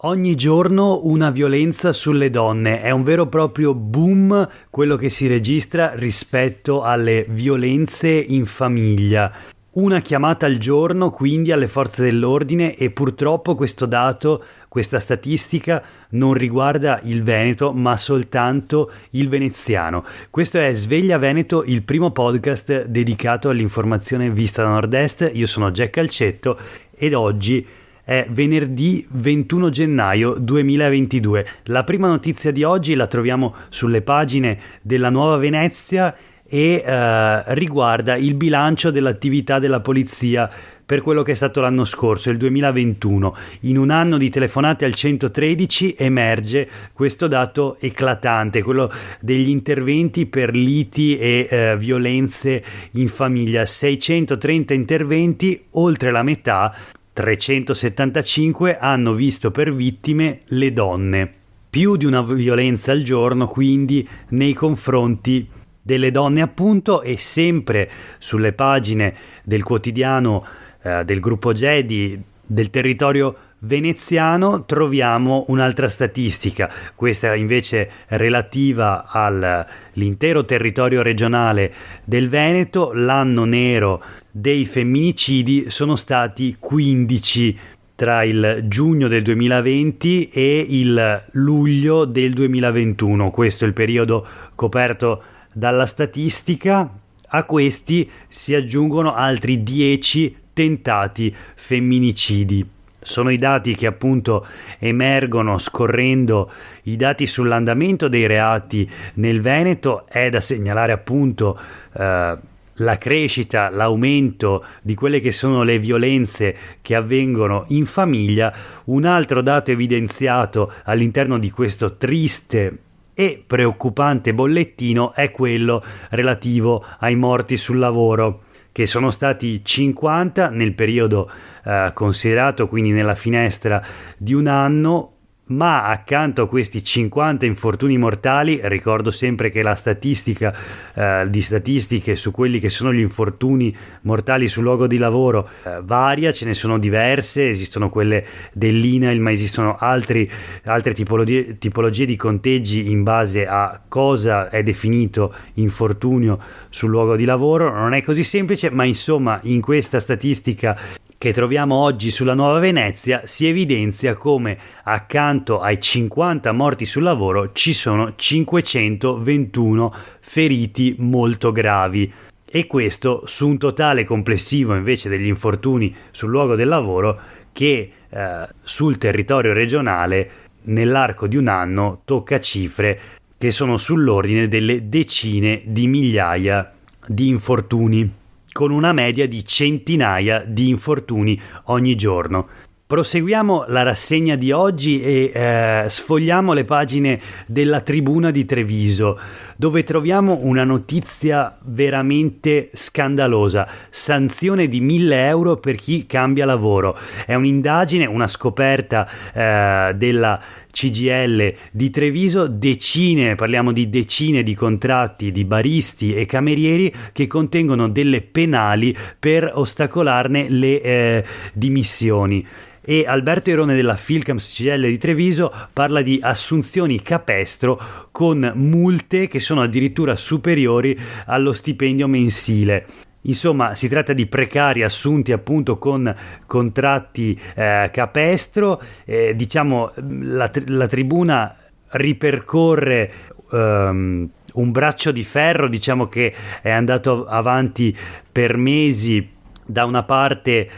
Ogni giorno una violenza sulle donne, è un vero e proprio boom quello che si registra rispetto alle violenze in famiglia. Una chiamata al giorno quindi alle forze dell'ordine e purtroppo questo dato, questa statistica non riguarda il Veneto ma soltanto il veneziano. Questo è Sveglia Veneto, il primo podcast dedicato all'informazione vista da nord-est. Io sono Jack Calcetto ed oggi è venerdì 21 gennaio 2022. La prima notizia di oggi la troviamo sulle pagine della Nuova Venezia e riguarda il bilancio dell'attività della polizia per quello che è stato l'anno scorso, il 2021. In un anno di telefonate al 113 emerge questo dato eclatante, quello degli interventi per liti e violenze in famiglia. 630 interventi, oltre la metà, 375 hanno visto per vittime le donne. Più di una violenza al giorno, quindi, nei confronti delle donne, appunto. E sempre sulle pagine del quotidiano del gruppo Gedi del territorio veneziano troviamo un'altra statistica, questa invece relativa all'intero territorio regionale del Veneto. L'anno nero dei femminicidi sono stati 15 tra il giugno del 2020 e il luglio del 2021. Questo è il periodo coperto dalla statistica. A questi si aggiungono altri 10 tentati femminicidi. Sono i dati che appunto emergono scorrendo i dati sull'andamento dei reati nel Veneto. È da segnalare appunto la crescita, l'aumento di quelle che sono le violenze che avvengono in famiglia. Un altro dato evidenziato all'interno di questo triste e preoccupante bollettino è quello relativo ai morti sul lavoro, che sono stati 50 nel periodo considerato, quindi nella finestra di un anno. Ma accanto a questi 50 infortuni mortali, ricordo sempre che la statistica di statistiche su quelli che sono gli infortuni mortali sul luogo di lavoro varia, ce ne sono diverse, esistono quelle dell'INAIL, ma esistono altre tipologie di conteggi in base a cosa è definito infortunio sul luogo di lavoro. Non è così semplice, ma insomma in questa statistica che troviamo oggi sulla Nuova Venezia si evidenzia come accanto ai 50 morti sul lavoro ci sono 521 feriti molto gravi, e questo su un totale complessivo invece degli infortuni sul luogo del lavoro che sul territorio regionale nell'arco di un anno tocca cifre che sono sull'ordine delle decine di migliaia di infortuni, con una media di centinaia di infortuni ogni giorno. Proseguiamo la rassegna di oggi e sfogliamo le pagine della Tribuna di Treviso, dove troviamo una notizia veramente scandalosa: sanzione di 1.000 euro per chi cambia lavoro. È un'indagine, una scoperta della CGIL di Treviso. Parliamo di decine di contratti di baristi e camerieri che contengono delle penali per ostacolarne le dimissioni. E Alberto Irone della Filcams CGIL di Treviso parla di assunzioni capestro con multe che sono addirittura superiori allo stipendio mensile. Insomma, si tratta di precari assunti appunto con contratti capestro. Diciamo la Tribuna ripercorre un braccio di ferro, diciamo, che è andato avanti per mesi. Da una parte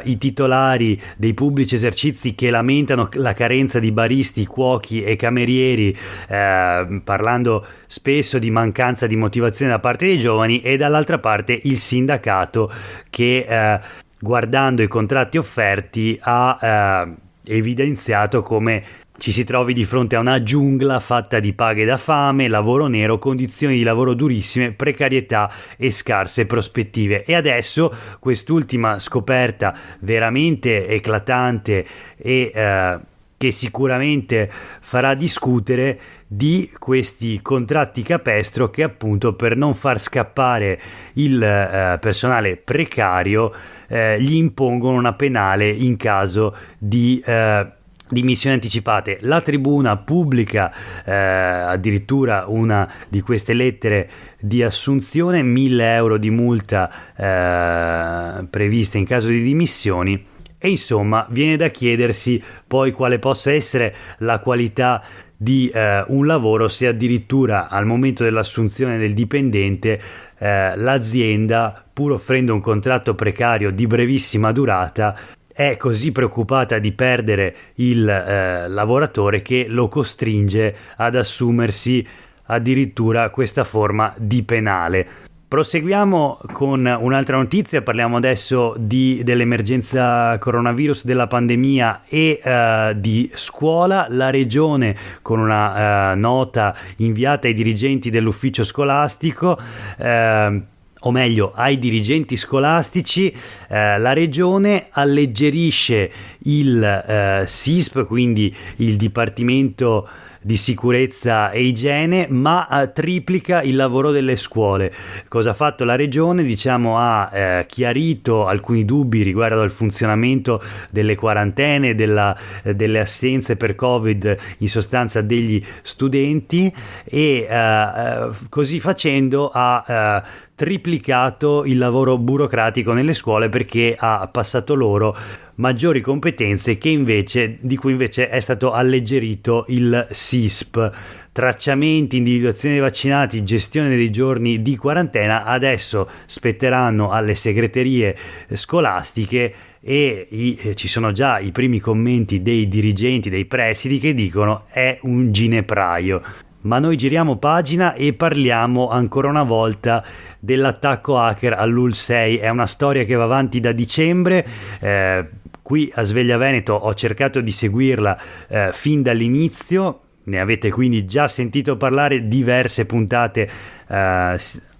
i titolari dei pubblici esercizi che lamentano la carenza di baristi, cuochi e camerieri, parlando spesso di mancanza di motivazione da parte dei giovani, e dall'altra parte il sindacato che guardando i contratti offerti ha evidenziato come ci si trovi di fronte a una giungla fatta di paghe da fame, lavoro nero, condizioni di lavoro durissime, precarietà e scarse prospettive. E adesso quest'ultima scoperta veramente eclatante e che sicuramente farà discutere, di questi contratti capestro che appunto, per non far scappare il personale precario, gli impongono una penale in caso di dimissioni anticipate. La Tribuna pubblica addirittura una di queste lettere di assunzione, 1.000 euro di multa previste in caso di dimissioni, e insomma viene da chiedersi poi quale possa essere la qualità di un lavoro se addirittura al momento dell'assunzione del dipendente l'azienda, pur offrendo un contratto precario di brevissima durata, è così preoccupata di perdere il lavoratore che lo costringe ad assumersi addirittura questa forma di penale. Proseguiamo con un'altra notizia, parliamo adesso dell'emergenza coronavirus, della pandemia e di scuola. La regione, con una nota inviata ai dirigenti dell'ufficio scolastico, o meglio ai dirigenti scolastici, la regione alleggerisce il SISP, quindi il Dipartimento di Sicurezza e Igiene, ma triplica il lavoro delle scuole. Cosa ha fatto la regione? Ha chiarito alcuni dubbi riguardo al funzionamento delle quarantene, delle assenze per Covid, in sostanza degli studenti, e così facendo ha triplicato il lavoro burocratico nelle scuole, perché ha passato loro maggiori competenze di cui invece è stato alleggerito il SISP. Tracciamenti, individuazione dei vaccinati, gestione dei giorni di quarantena adesso spetteranno alle segreterie scolastiche, e ci sono già i primi commenti dei dirigenti, dei presidi, che dicono è un ginepraio. Ma noi giriamo pagina e parliamo ancora una volta dell'attacco hacker all'UL6. È una storia che va avanti da dicembre. Qui a Sveglia Veneto ho cercato di seguirla fin dall'inizio, ne avete quindi già sentito parlare, diverse puntate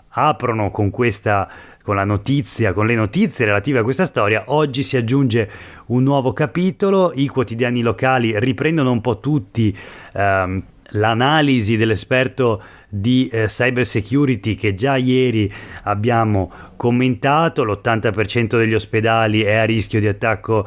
aprono con le notizie relative a questa storia. Oggi si aggiunge un nuovo capitolo, i quotidiani locali riprendono un po' tutti l'analisi dell'esperto di cyber security che già ieri abbiamo commentato. L'80% degli ospedali è a rischio di attacco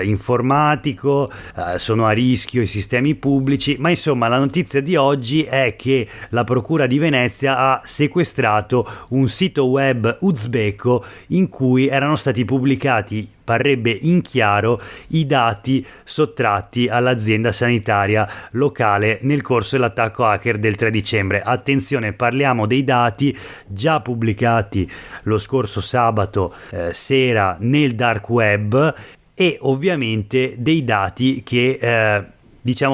informatico, sono a rischio i sistemi pubblici, ma insomma la notizia di oggi è che la Procura di Venezia ha sequestrato un sito web uzbeko in cui erano stati pubblicati, parrebbe in chiaro, i dati sottratti all'azienda sanitaria locale nel corso dell'attacco hacker del 3 dicembre. Attenzione, parliamo dei dati già pubblicati lo scorso sabato sera nel dark web, e ovviamente dei dati che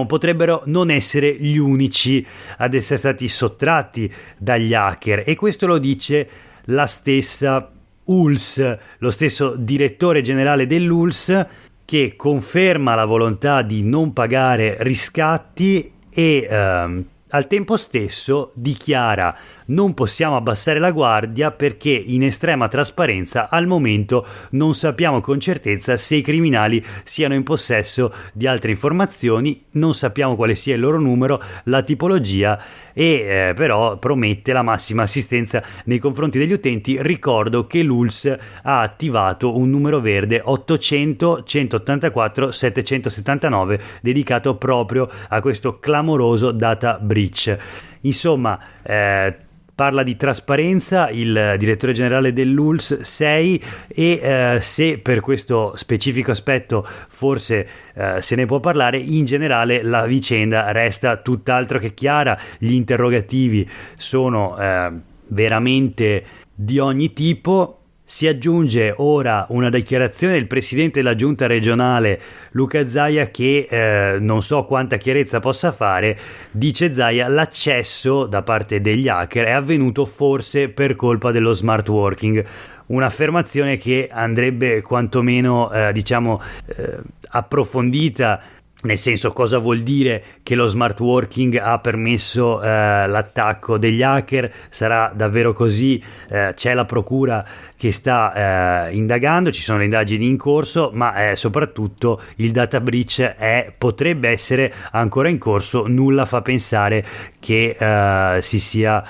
potrebbero non essere gli unici ad essere stati sottratti dagli hacker, e questo lo dice la stessa ULSS, lo stesso direttore generale dell'ULSS, che conferma la volontà di non pagare riscatti e al tempo stesso dichiara: non possiamo abbassare la guardia perché in estrema trasparenza al momento non sappiamo con certezza se i criminali siano in possesso di altre informazioni, non sappiamo quale sia il loro numero, la tipologia, e però promette la massima assistenza nei confronti degli utenti. Ricordo che l'ULSS ha attivato un numero verde 800 184 779 dedicato proprio a questo clamoroso data breach. Insomma, parla di trasparenza il direttore generale dell'ULSS 6, e se per questo specifico aspetto forse se ne può parlare, in generale la vicenda resta tutt'altro che chiara. Gli interrogativi sono veramente di ogni tipo. Si aggiunge ora una dichiarazione del presidente della giunta regionale Luca Zaia che non so quanta chiarezza possa fare. Dice Zaia: l'accesso da parte degli hacker è avvenuto forse per colpa dello smart working. Un'affermazione che andrebbe quantomeno approfondita, nel senso, cosa vuol dire che lo smart working ha permesso l'attacco degli hacker? Sarà davvero così? C'è la procura che sta indagando, ci sono le indagini in corso, ma soprattutto il data breach potrebbe essere ancora in corso. Nulla fa pensare che si sia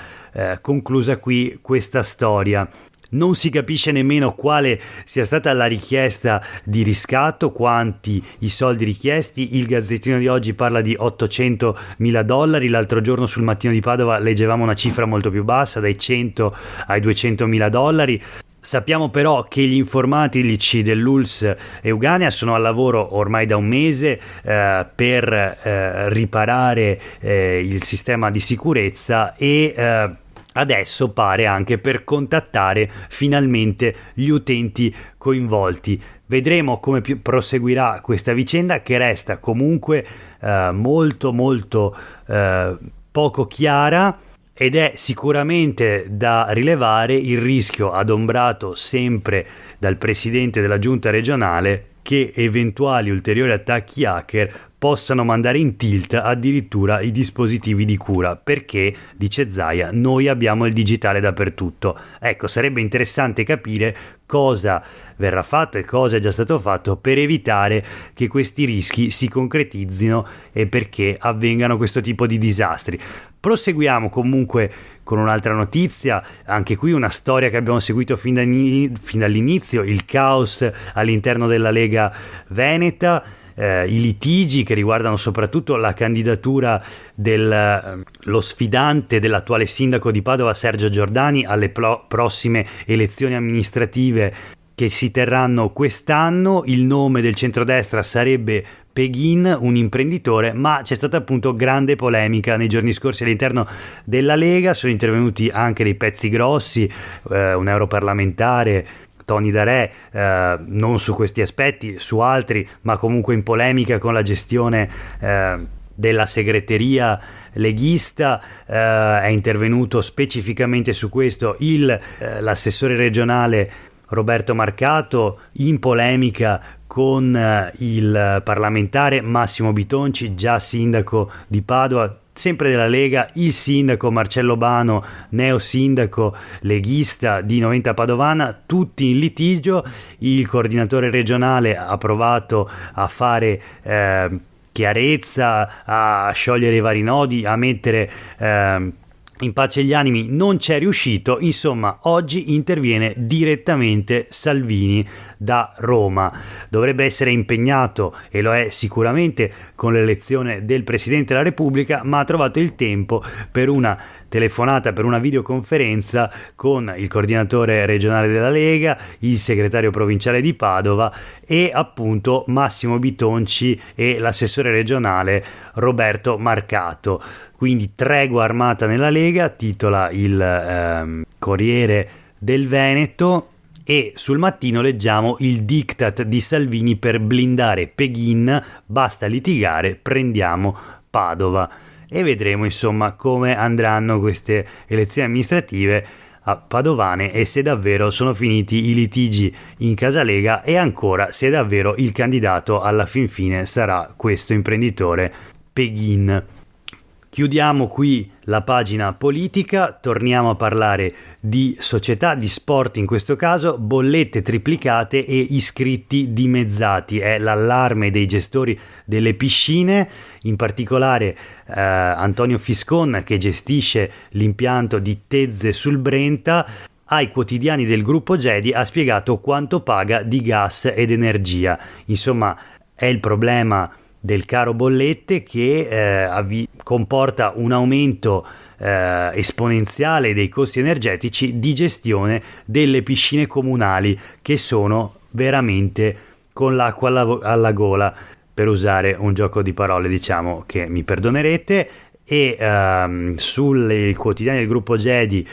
conclusa qui questa storia. Non si capisce nemmeno quale sia stata la richiesta di riscatto, quanti i soldi richiesti. Il Gazzettino di oggi parla di $800.000, l'altro giorno sul Mattino di Padova leggevamo una cifra molto più bassa, dai 100 ai $200.000. Sappiamo però che gli informatici dell'ULSS Euganea sono al lavoro ormai da un mese per riparare il sistema di sicurezza e adesso pare anche per contattare finalmente gli utenti coinvolti. Vedremo come proseguirà questa vicenda, che resta comunque molto poco chiara, ed è sicuramente da rilevare il rischio adombrato sempre dal presidente della giunta regionale che eventuali ulteriori attacchi hacker possano mandare in tilt addirittura i dispositivi di cura, perché, dice Zaia, noi abbiamo il digitale dappertutto. Ecco, sarebbe interessante capire cosa verrà fatto e cosa è già stato fatto per evitare che questi rischi si concretizzino e perché avvengano questo tipo di disastri. Proseguiamo comunque con un'altra notizia, anche qui una storia che abbiamo seguito fin dall'inizio, il caos all'interno della Lega Veneta, i litigi che riguardano soprattutto la candidatura dello sfidante dell'attuale sindaco di Padova, Sergio Giordani, alle prossime elezioni amministrative che si terranno quest'anno. Il nome del centrodestra sarebbe Peghin, un imprenditore, ma c'è stata appunto grande polemica nei giorni scorsi all'interno della Lega. Sono intervenuti anche dei pezzi grossi, un europarlamentare, Tony Darè, non su questi aspetti, su altri, ma comunque in polemica con la gestione della segreteria leghista. È intervenuto specificamente su questo l'assessore regionale Roberto Marcato, in polemica con il parlamentare Massimo Bitonci, già sindaco di Padova, sempre della Lega, il sindaco Marcello Bano, neo sindaco leghista di Noventa Padovana, tutti in litigio. Il coordinatore regionale ha provato a fare chiarezza, a sciogliere i vari nodi, a mettere in pace gli animi, non c'è riuscito. Insomma, oggi interviene direttamente Salvini da Roma. Dovrebbe essere impegnato, e lo è sicuramente, con l'elezione del Presidente della Repubblica, ma ha trovato il tempo per una telefonata, per una videoconferenza con il coordinatore regionale della Lega, il segretario provinciale di Padova e appunto Massimo Bitonci e l'assessore regionale Roberto Marcato. Quindi tregua armata nella Lega, titola il Corriere del Veneto, e sul Mattino leggiamo il diktat di Salvini per blindare Peghin, basta litigare, prendiamo Padova. E vedremo insomma come andranno queste elezioni amministrative padovane e se davvero sono finiti i litigi in casa Lega e ancora se davvero il candidato alla fin fine sarà questo imprenditore Peghin. Chiudiamo qui la pagina politica, torniamo a parlare di società, di sport in questo caso. Bollette triplicate e iscritti dimezzati, è l'allarme dei gestori delle piscine, in particolare Antonio Fiscon, che gestisce l'impianto di Tezze sul Brenta, ai quotidiani del gruppo Gedi ha spiegato quanto paga di gas ed energia. Insomma, è il problema del caro bollette che comporta un aumento esponenziale dei costi energetici di gestione delle piscine comunali, che sono veramente con l'acqua alla gola, per usare un gioco di parole, diciamo, che mi perdonerete. E sui quotidiani del gruppo Gedi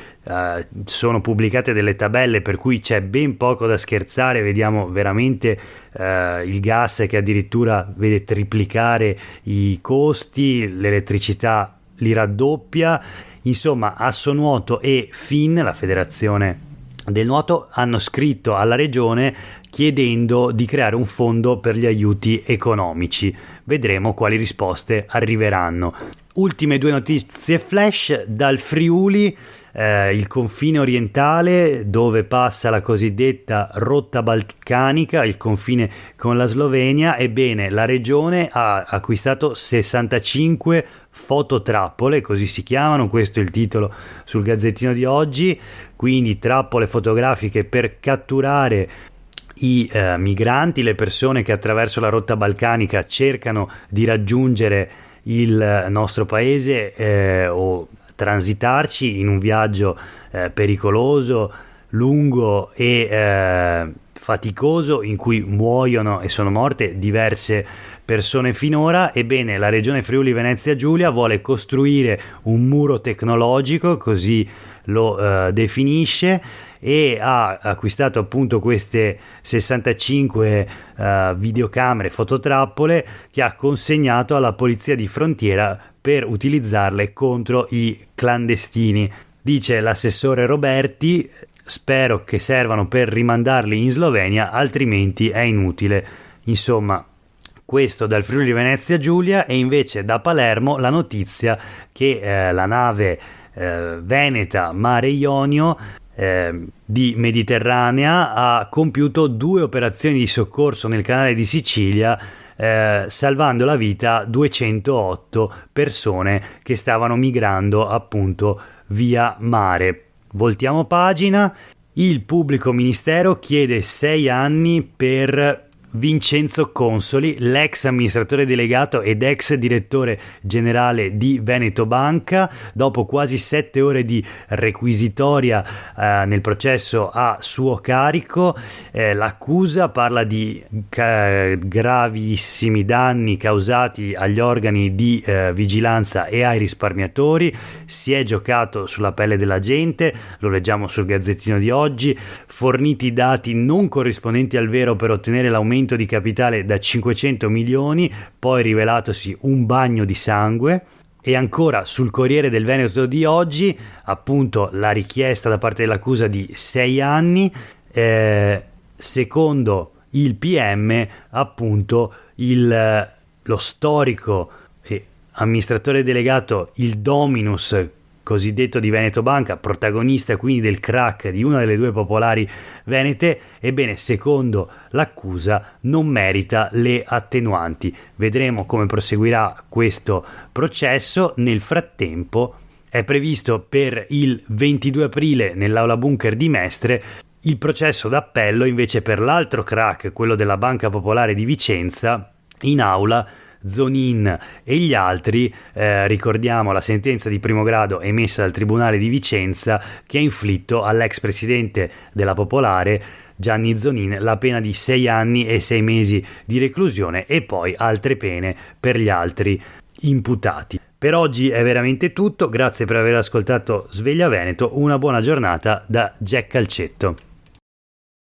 sono pubblicate delle tabelle per cui c'è ben poco da scherzare. Vediamo veramente il gas che addirittura vede triplicare i costi, l'elettricità li raddoppia. Insomma, Assonuoto e FIN, la federazione del nuoto, hanno scritto alla regione chiedendo di creare un fondo per gli aiuti economici. Vedremo quali risposte arriveranno. Ultime due notizie flash dal Friuli. il confine orientale dove passa la cosiddetta rotta balcanica, il confine con la Slovenia. Ebbene, la regione ha acquistato 65 fototrappole, così si chiamano, questo è il titolo sul Gazzettino di oggi, quindi trappole fotografiche per catturare i migranti, le persone che attraverso la rotta balcanica cercano di raggiungere il nostro paese o transitarci in un viaggio pericoloso, lungo e faticoso, in cui muoiono e sono morte diverse persone finora. Ebbene, la regione Friuli Venezia Giulia vuole costruire un muro tecnologico, così lo definisce, e ha acquistato appunto queste 65 videocamere fototrappole che ha consegnato alla polizia di frontiera per utilizzarle contro i clandestini. Dice l'assessore Roberti: spero che servano per rimandarli in Slovenia, altrimenti è inutile. Insomma, questo dal Friuli Venezia Giulia. E invece da Palermo la notizia che la nave veneta Mare Ionio di Mediterranea ha compiuto 2 operazioni di soccorso nel canale di Sicilia, salvando la vita a 208 persone che stavano migrando appunto via mare. Voltiamo pagina. Il pubblico ministero chiede 6 anni per Vincenzo Consoli, l'ex amministratore delegato ed ex direttore generale di Veneto Banca. Dopo quasi 7 ore di requisitoria nel processo a suo carico, l'accusa parla di gravissimi danni causati agli organi di vigilanza e ai risparmiatori. Si è giocato sulla pelle della gente, lo leggiamo sul Gazzettino di oggi, forniti dati non corrispondenti al vero per ottenere l'aumento di capitale da 500 milioni, poi rivelatosi un bagno di sangue. E ancora sul Corriere del Veneto di oggi, appunto, la richiesta da parte dell'accusa di 6 anni, secondo il PM, appunto lo storico amministratore delegato, il dominus cosiddetto di Veneto Banca, protagonista quindi del crack di una delle 2 popolari venete, ebbene, secondo l'accusa non merita le attenuanti. Vedremo come proseguirà questo processo. Nel frattempo è previsto per il 22 aprile nell'aula bunker di Mestre il processo d'appello invece per l'altro crack, quello della Banca Popolare di Vicenza. In aula Zonin e gli altri, ricordiamo la sentenza di primo grado emessa dal Tribunale di Vicenza che ha inflitto all'ex presidente della Popolare Gianni Zonin la pena di 6 anni e 6 mesi di reclusione e poi altre pene per gli altri imputati. Per oggi è veramente tutto, grazie per aver ascoltato Sveglia Veneto, una buona giornata da Jack Calcetto.